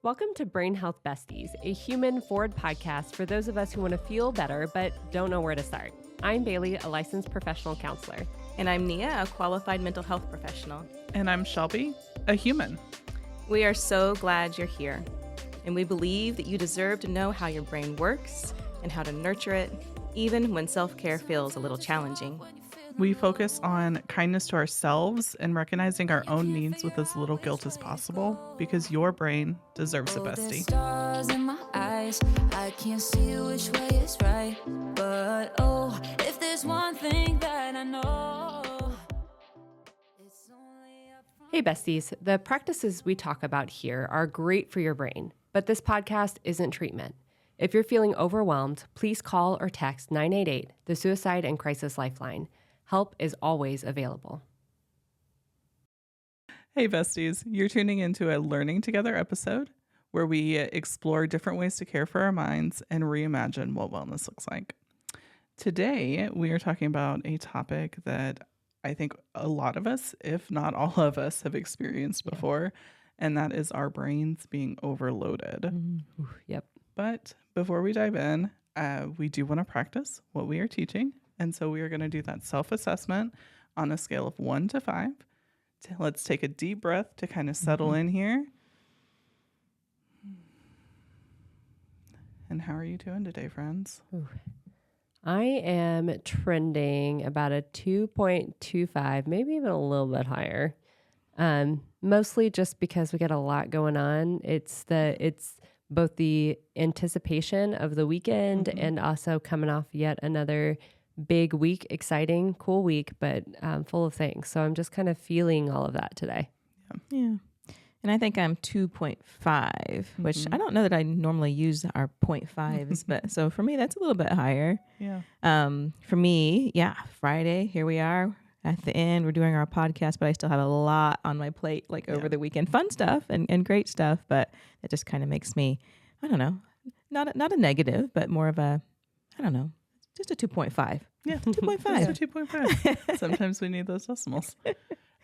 Welcome to Brain Health Besties, a human forward podcast for those of us who want to feel better but don't know where to start. I'm Bailey, a licensed professional counselor. And I'm Nia, a qualified mental health professional. And I'm Shelby, a human. We are so glad you're here. And we believe that you deserve to know how your brain works and how to nurture it, even when self-care feels a little challenging. We focus on kindness to ourselves and recognizing our own needs with as little guilt as possible, because your brain deserves a bestie. Stars in my eyes, I can't see which way is right, but oh, if there's one thing that I know, it's only up front. Hey besties, the practices we talk about here are great for your brain, but this podcast isn't treatment. If you're feeling overwhelmed, please call or text 988, the Suicide and Crisis Lifeline. Help is always available. Hey besties, you're tuning into a Learning Together episode where we explore different ways to care for our minds and reimagine what wellness looks like. Today, we are talking about a topic that I think a lot of us, if not all of us, have experienced before, and that is our brains being overloaded. Yep. But before we dive in, we do want to practice what we are teaching. And so we are going to do that self-assessment on a scale of 1 to 5. Let's take a deep breath to kind of settle in here. And how are you doing today, friends? I am trending about a 2.25, maybe even a little bit higher. Mostly just because we got a lot going on. It's both the anticipation of the weekend and also coming off yet another big week, exciting, cool week, but full of things. So I'm just kind of feeling all of that today. Yeah. And I think I'm 2.5, which I don't know that I normally use our 0.5s, but so for me, that's a little bit higher. Yeah. For me, Friday, here we are at the end. We're doing our podcast, but I still have a lot on my plate, over the weekend. Fun stuff and great stuff, but it just kind of makes me, I don't know, not a negative, but more of a, I don't know, just a 2.5. Yeah. 2.5. Just a 2.5. Sometimes we need those decimals.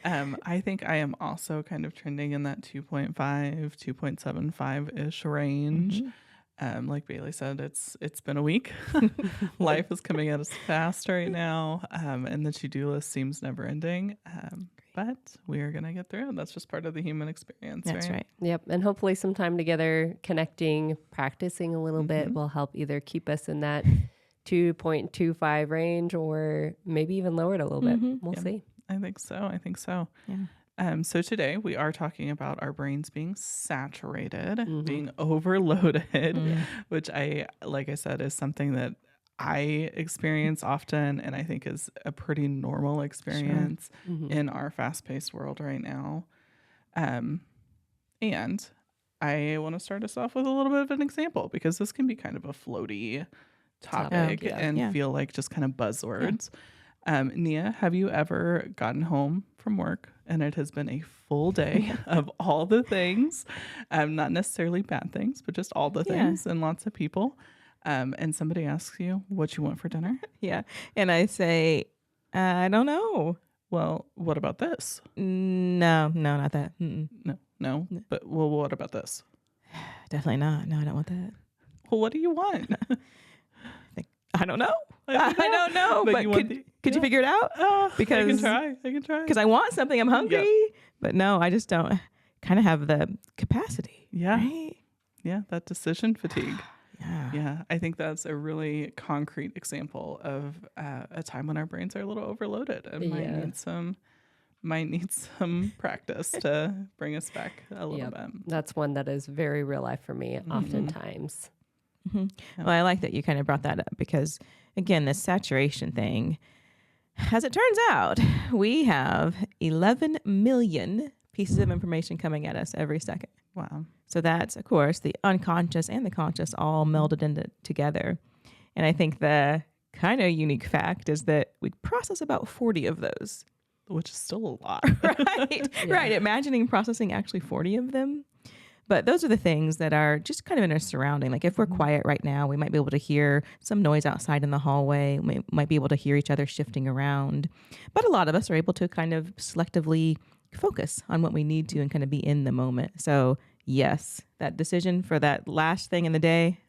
I think I am also kind of trending in that 2.5, 2.75-ish range. Like Bailey said, it's been a week. Life is coming at us fast right now, and the to-do list seems never ending. But we are going to get through it. That's just part of the human experience, That's right. Yep. And hopefully some time together, connecting, practicing a little bit will help either keep us in that 2.25 range or maybe even lower it a little bit. We'll see. I think so. Yeah. So today we are talking about our brains being saturated, being overloaded, which like I said, is something that I experience often and I think is a pretty normal experience in our fast-paced world right now. And I want to start us off with a little bit of an example because this can be kind of a floaty topic and feel like just kind of buzzwords. Nia, have you ever gotten home from work and it has been a full day of all the things, not necessarily bad things, but just all the things and lots of people, and somebody asks you what you want for dinner? Yeah. And I say, I don't know. Well, what about this? No, not that. No. But well, what about this? Definitely not. No, I don't want that. Well, what do you want? I don't know. I don't know. But could you figure it out? Because I can try. Because I want something. I'm hungry. But no, I just don't kind of have the capacity. Yeah. Right? Yeah. That decision fatigue. Yeah. Yeah. I think that's a really concrete example of a time when our brains are a little overloaded and might need some practice to bring us back a little bit. That's one that is very real life for me oftentimes. Well, I like that you kind of brought that up because, again, this saturation thing, as it turns out, we have 11 million pieces of information coming at us every second. Wow. So that's, of course, the unconscious and the conscious all melded together. And I think the kind of unique fact is that we process about 40 of those. Which is still a lot. Right. Right. Imagining processing actually 40 of them. But those are the things that are just kind of in our surrounding. Like if we're quiet right now, we might be able to hear some noise outside in the hallway. We might be able to hear each other shifting around. But a lot of us are able to kind of selectively focus on what we need to and kind of be in the moment. So yes, that decision for that last thing in the day,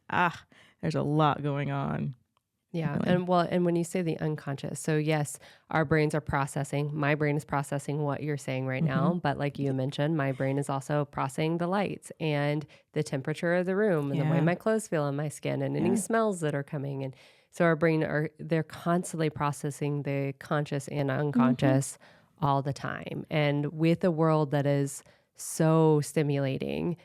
there's a lot going on. Yeah. Definitely. And when you say the unconscious, so yes, our brains are processing. My brain is processing what you're saying right now. But like you mentioned, my brain is also processing the lights and the temperature of the room and the way my clothes feel on my skin and any smells that are coming. And so our they're constantly processing the conscious and unconscious all the time. And with a world that is so stimulating,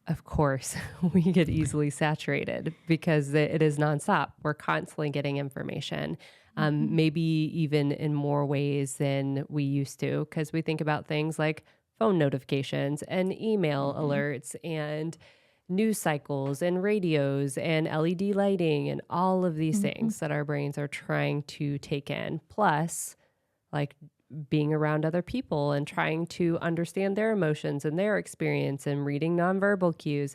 of course, we get easily saturated because it is nonstop. We're constantly getting information, maybe even in more ways than we used to, because we think about things like phone notifications and email alerts and news cycles and radios and LED lighting and all of these things that our brains are trying to take in. Plus, like being around other people and trying to understand their emotions and their experience and reading nonverbal cues.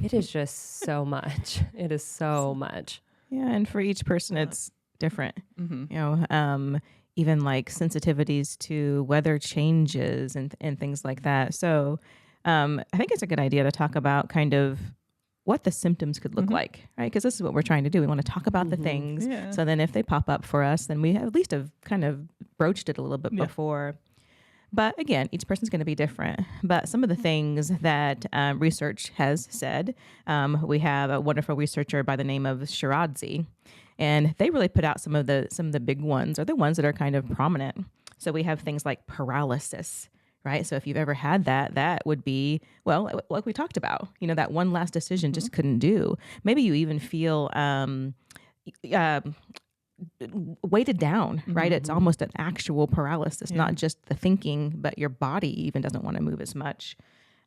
It is just so much. It is so much. Yeah. And for each person, it's different, you know, even like sensitivities to weather changes and things like that. So I think it's a good idea to talk about kind of what the symptoms could look like, right? Because this is what we're trying to do. We want to talk about the things. Yeah. So then if they pop up for us, then we at least have kind of broached it a little bit before. But again, each person's going to be different. But some of the things that research has said, we have a wonderful researcher by the name of Shirazi, and they really put out some of the big ones, or the ones that are kind of prominent. So we have things like paralysis. Right. So if you've ever had that would be, well, like we talked about, you know, that one last decision just couldn't do. Maybe you even feel weighted down, right? It's almost an actual paralysis, not just the thinking, but your body even doesn't want to move as much.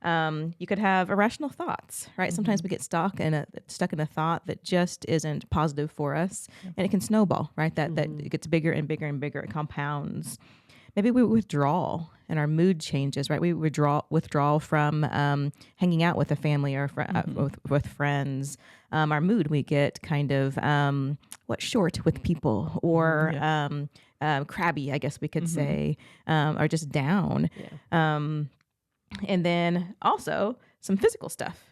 You could have irrational thoughts, right? Sometimes we get stuck in a thought that just isn't positive for us, and it can snowball, right? That it gets bigger and bigger and bigger. It compounds. Maybe we withdraw and our mood changes, right? We withdraw from hanging out with a family or with friends. Our mood, we get kind of short with people, or crabby, I guess we could say, or just down. Yeah. And then also some physical stuff.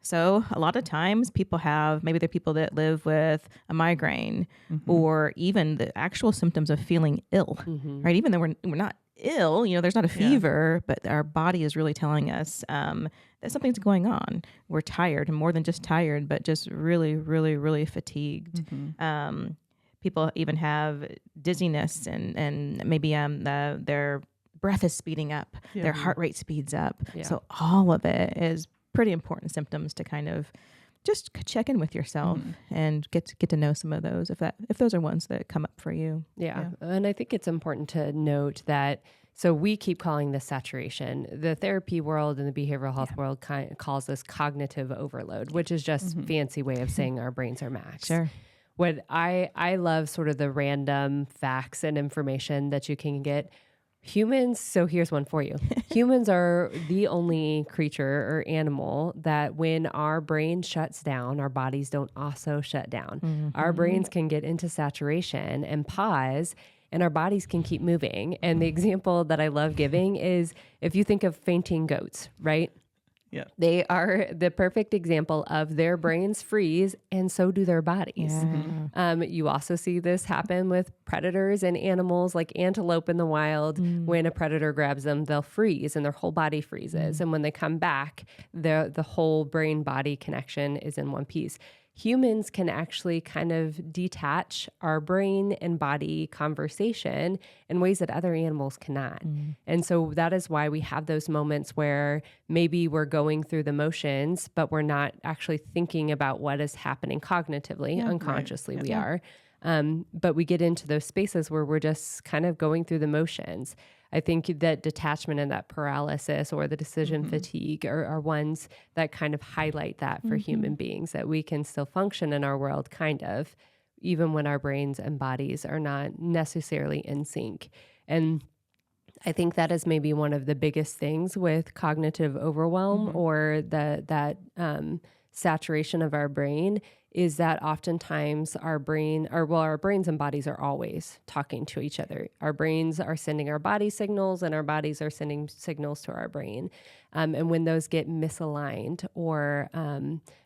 So a lot of times maybe they're people that live with a migraine, or even the actual symptoms of feeling ill, right? Even though we're not ill, you know, there's not a fever, but our body is really telling us that something's going on. We're tired, and more than just tired, but just really, really, really fatigued. People even have dizziness and maybe their breath is speeding up, their heart rate speeds up. Yeah. So all of it is pretty important symptoms to kind of just check in with yourself and get to know some of those if those are ones that come up for you. Yeah. And I think it's important to note that, so we keep calling this saturation. The therapy world and the behavioral health world calls this cognitive overload, which is just fancy way of saying our brains are maxed. Sure. What I love sort of the random facts and information that you can get. Humans, so here's one for you. Humans are the only creature or animal that when our brain shuts down, our bodies don't also shut down. Our brains can get into saturation and pause, and our bodies can keep moving. And the example that I love giving is if you think of fainting goats, right? Yeah. They are the perfect example of their brains freeze, and so do their bodies. Yeah. You also see this happen with predators and animals like antelope in the wild. When a predator grabs them, they'll freeze and their whole body freezes. And when they come back, the whole brain-body connection is in one piece. Humans can actually kind of detach our brain and body conversation in ways that other animals cannot. And so that is why we have those moments where maybe we're going through the motions, but we're not actually thinking about what is happening cognitively. Unconsciously we are. But we get into those spaces where we're just kind of going through the motions. I think that detachment and that paralysis or the decision fatigue are ones that kind of highlight that for human beings, that we can still function in our world kind of, even when our brains and bodies are not necessarily in sync. And I think that is maybe one of the biggest things with cognitive overwhelm or that saturation of our brain is that oftentimes our brains and bodies are always talking to each other. Our brains are sending our body signals, and our bodies are sending signals to our brain. And when those get misaligned or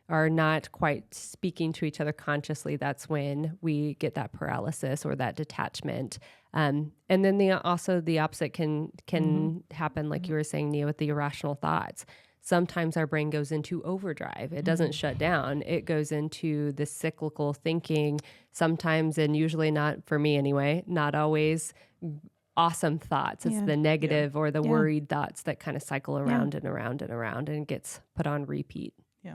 are not quite speaking to each other consciously, that's when we get that paralysis or that detachment. And then the opposite can happen, like you were saying, Nia, with the irrational thoughts. Sometimes our brain goes into overdrive. It doesn't shut down. It goes into the cyclical thinking, sometimes, and usually not, for me anyway, not always awesome thoughts. It's the negative or the worried thoughts that kind of cycle around and around and around, and gets put on repeat. Yeah.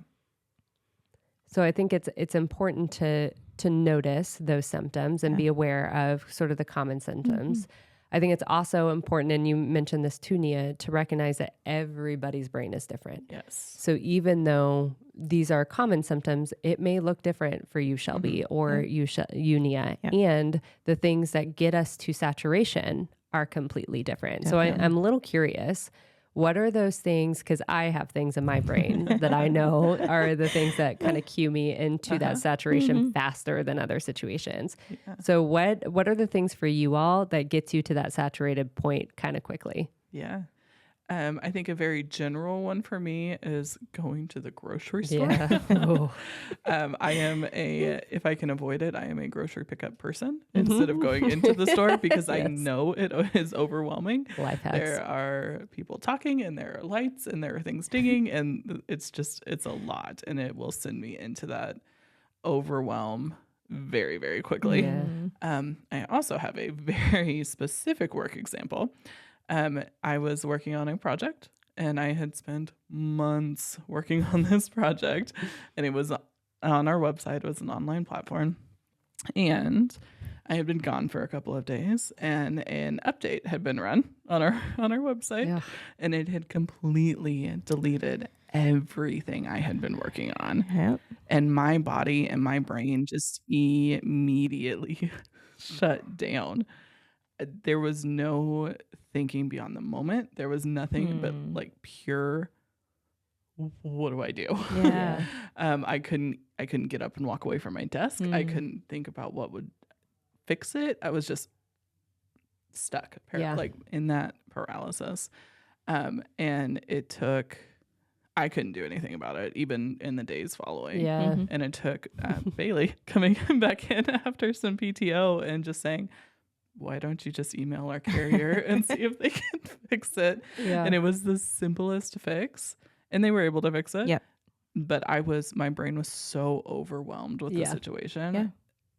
So I think it's important to notice those symptoms and be aware of sort of the common symptoms. I think it's also important, and you mentioned this too, Nia, to recognize that everybody's brain is different. Yes. So even though these are common symptoms, it may look different for you, Shelby, or you, Nia. Yeah. And the things that get us to saturation are completely different. Definitely. So I'm a little curious. What are those things? Because I have things in my brain that I know are the things that kind of cue me into that saturation faster than other situations. Yeah. So what are the things for you all that gets you to that saturated point kind of quickly? Yeah. I think a very general one for me is going to the grocery store. Yeah. I am if I can avoid it, I am a grocery pickup person instead of going into the store because I know it is overwhelming. Life hacks. There are people talking and there are lights and there are things dinging and it's a lot, and it will send me into that overwhelm very, very quickly. Yeah. I also have a very specific work example. I was working on a project and I had spent months working on this project, and it was on our website. It was an online platform, and I had been gone for a couple of days, and an update had been run on our website, and it had completely deleted everything I had been working on. And my body and my brain just immediately shut down. There was no thinking beyond the moment. There was nothing but like pure, what do I do? Yeah. I couldn't get up and walk away from my desk. I couldn't think about what would fix it. I was just stuck, like in that paralysis. And I couldn't do anything about it, even in the days following. Yeah. And it took Bailey coming back in after some PTO and just saying, why don't you just email our carrier and see if they can fix it? Yeah. And it was the simplest fix, and they were able to fix it. Yep. But my brain was so overwhelmed with the situation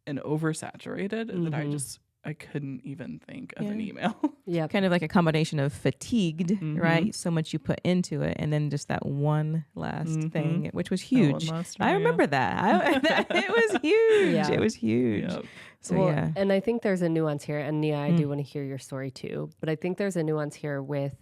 and oversaturated that I couldn't even think of an email. Yeah. Kind of like a combination of fatigued, right? So much you put into it, and then just that one last thing, which was huge. I remember that. It was huge. Yeah. It was huge. Yep. So, and I think there's a nuance here. And Nia, I do want to hear your story too. But I think there's a nuance here with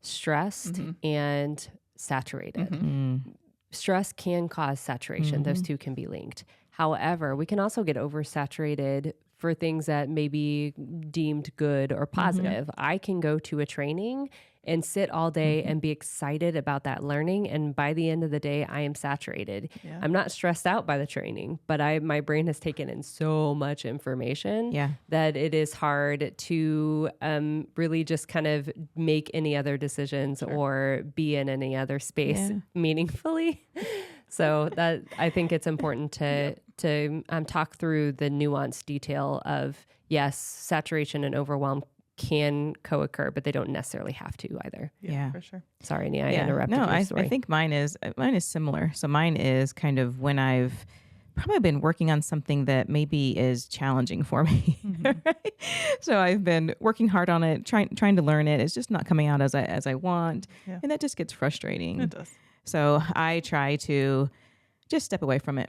stressed and saturated. Stress can cause saturation. Those two can be linked. However, we can also get oversaturated for things that may be deemed good or positive. I can go to a training and sit all day and be excited about that learning. And by the end of the day, I am saturated. Yeah. I'm not stressed out by the training, but my brain has taken in so much information that it is hard to really just kind of make any other decisions or be in any other space meaningfully. So that I think it's important to talk through the nuanced detail of, yes, saturation and overwhelm can co-occur, but they don't necessarily have to either. Yeah, for sure. Sorry, Nia, I interrupted your story. I think mine is similar. So mine is kind of when I've probably been working on something that maybe is challenging for me. Right? So I've been working hard on it, trying to learn it. It's just not coming out as I want, and that just gets frustrating. It does. So I try to just step away from it.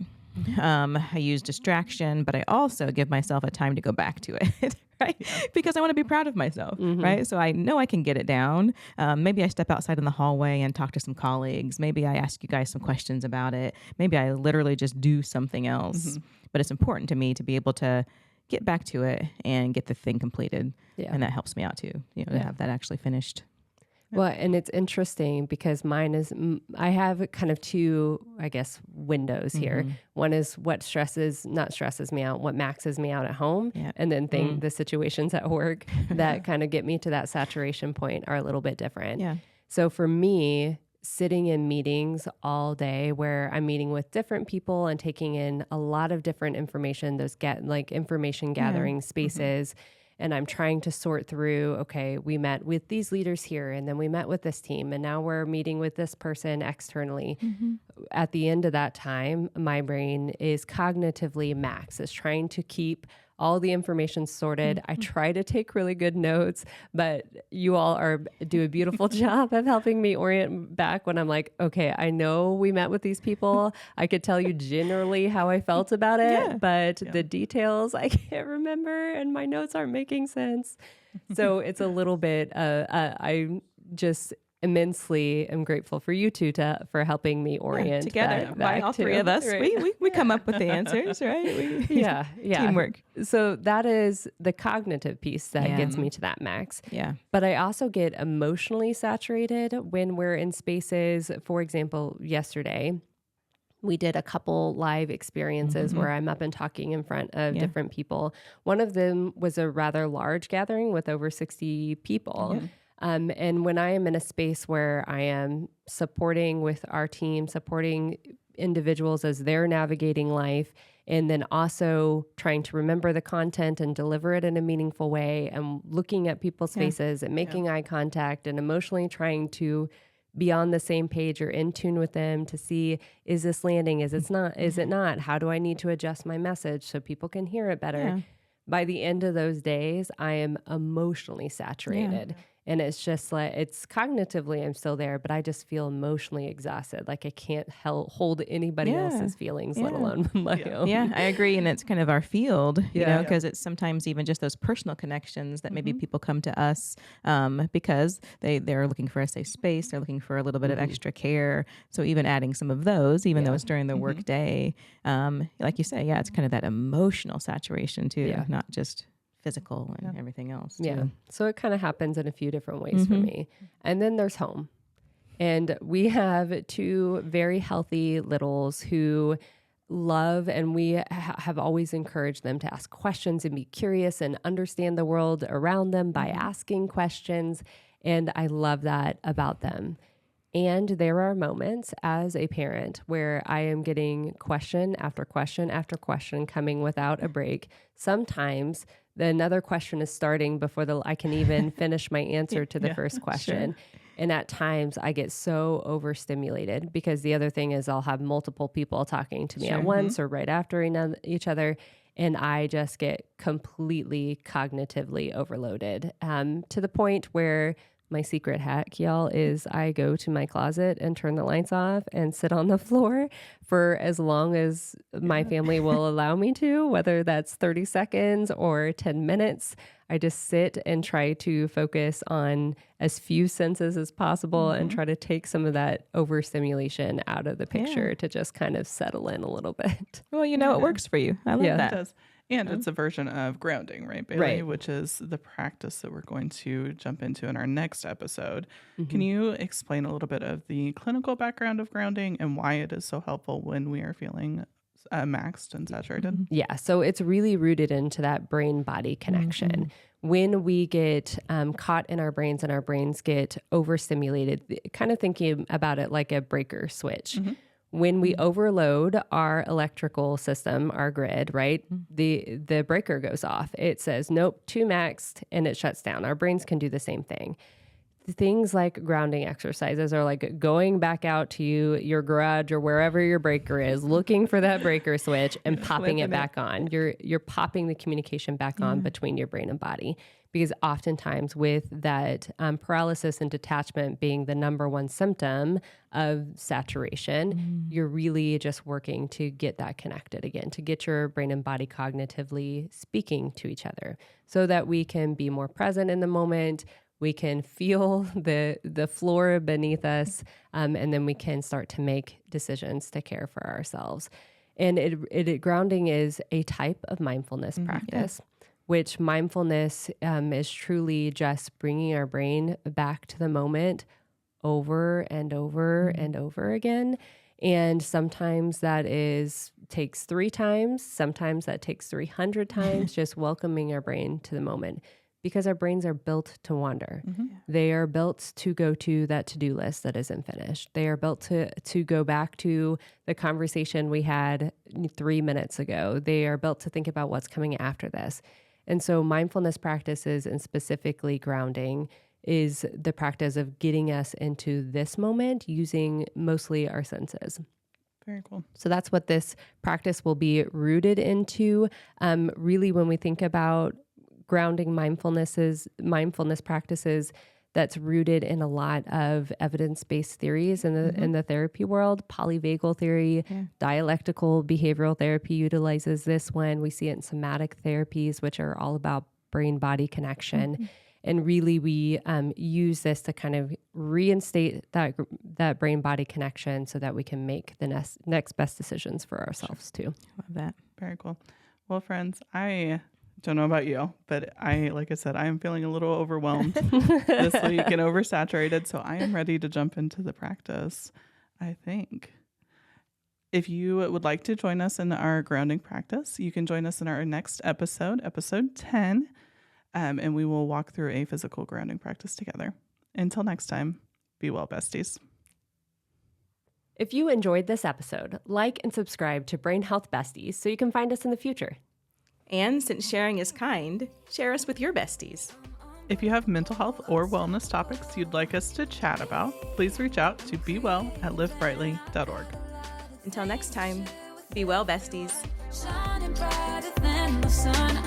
I use distraction, but I also give myself a time to go back to it, right? Yeah. Because I want to be proud of myself, right? So I know I can get it down. Maybe I step outside in the hallway and talk to some colleagues. Maybe I ask you guys some questions about it. Maybe I literally just do something else. But it's important to me to be able to get back to it and get the thing completed. Yeah. And that helps me out too, to have that actually finished. Well, and it's interesting because I have kind of two, I guess, windows here. One is what not stresses me out, what maxes me out at home. Yeah. And then the situations at work that kind of get me to that saturation point are a little bit different. Yeah. So for me, sitting in meetings all day where I'm meeting with different people and taking in a lot of different information, those information gathering spaces. And I'm trying to sort through, okay, we met with these leaders here, and then we met with this team, and now we're meeting with this person externally. At the end of that time, my brain is cognitively max, is trying to keep all the information sorted. I try to take really good notes, but you all do a beautiful job of helping me orient back when I'm like, okay, I know we met with these people. I could tell you generally how I felt about it, but the details I can't remember and my notes aren't making sense. So it's a little bit, I just immensely am grateful for you two for helping me orient together. By all three of us, right? we come up with the answers, right? Yeah. Teamwork. So that is the cognitive piece that gets me to that max. Yeah. But I also get emotionally saturated when we're in spaces. For example, yesterday, we did a couple live experiences where I'm up and talking in front of different people. One of them was a rather large gathering with over 60 people. And when I am in a space where I am supporting with our team, supporting individuals as they're navigating life, and then also trying to remember the content and deliver it in a meaningful way, and looking at people's faces and making eye contact and emotionally trying to be on the same page or in tune with them to see, is this landing? Is it not? How do I need to adjust my message so people can hear it better? Yeah. By the end of those days, I am emotionally saturated. Yeah. And it's just like, it's cognitively, I'm still there, but I just feel emotionally exhausted. Like I can't hold anybody else's feelings, let alone my own. Yeah, I agree. And it's kind of our field, you know, because it's sometimes even just those personal connections that maybe people come to us because they're looking for a safe space. They're looking for a little bit of extra care. So even adding some of those, even though it's during the work day, like you say, it's kind of that emotional saturation too, not just physical and everything else too. Yeah. So it kind of happens in a few different ways for me. And then there's home. And we have two very healthy littles who love, and we have always encouraged them to ask questions and be curious and understand the world around them by asking questions. And I love that about them. And there are moments as a parent where I am getting question after question after question coming without a break. Sometimes another question is starting before I can even finish my answer to the first question. Sure. And at times I get so overstimulated because the other thing is I'll have multiple people talking to me at once or right after each other. And I just get completely cognitively overloaded to the point where my secret hack, y'all, is I go to my closet and turn the lights off and sit on the floor for as long as my family will allow me to, whether that's 30 seconds or 10 minutes. I just sit and try to focus on as few senses as possible and try to take some of that overstimulation out of the picture to just kind of settle in a little bit. Well, you know, it works for you. I love that. It does. And it's a version of grounding, right, Bailey? Right. Which is the practice that we're going to jump into in our next episode. Can you explain a little bit of the clinical background of grounding and why it is so helpful when we are feeling maxed and saturated? Yeah, so it's really rooted into that brain-body connection. When we get caught in our brains and our brains get overstimulated, kind of thinking about it like a breaker switch. When we overload our electrical system, our grid, right, the breaker goes off. It says, nope, too maxed, and it shuts down. Our brains can do the same thing. Things like grounding exercises are like going back out to your garage or wherever your breaker is, looking for that breaker switch and popping it back on. You're popping the communication back on between your brain and body. Because oftentimes with that paralysis and detachment being the number one symptom of saturation, you're really just working to get that connected again, to get your brain and body cognitively speaking to each other so that we can be more present in the moment. We can feel the floor beneath us, and then we can start to make decisions to care for ourselves. And grounding is a type of mindfulness practice. which mindfulness is truly just bringing our brain back to the moment over and over and over again. And sometimes that takes 3 times. Sometimes that takes 300 times, just welcoming our brain to the moment, because our brains are built to wander. They are built to go to that to-do list that isn't finished. They are built to go back to the conversation we had 3 minutes ago. They are built to think about what's coming after this. And so mindfulness practices, and specifically grounding, is the practice of getting us into this moment using mostly our senses. Very cool. So that's what this practice will be rooted into. Really, when we think about grounding mindfulness practices, that's rooted in a lot of evidence-based theories in the therapy world. Polyvagal theory, dialectical behavioral therapy utilizes this one. We see it in somatic therapies, which are all about brain-body connection. And really, we use this to kind of reinstate that brain-body connection so that we can make the next best decisions for ourselves too. Love that. Very cool. Well, friends, I don't know about you, but like I said, I am feeling a little overwhelmed this week and oversaturated. So I am ready to jump into the practice, I think. If you would like to join us in our grounding practice, you can join us in our next episode 10. And we will walk through a physical grounding practice together. Until next time, be well, besties. If you enjoyed this episode, like and subscribe to Brain Health Besties so you can find us in the future. And since sharing is kind, share us with your besties. If you have mental health or wellness topics you'd like us to chat about, please reach out to bewell@livebrightly.org. Until next time, be well, besties. Shining brighter than the sun.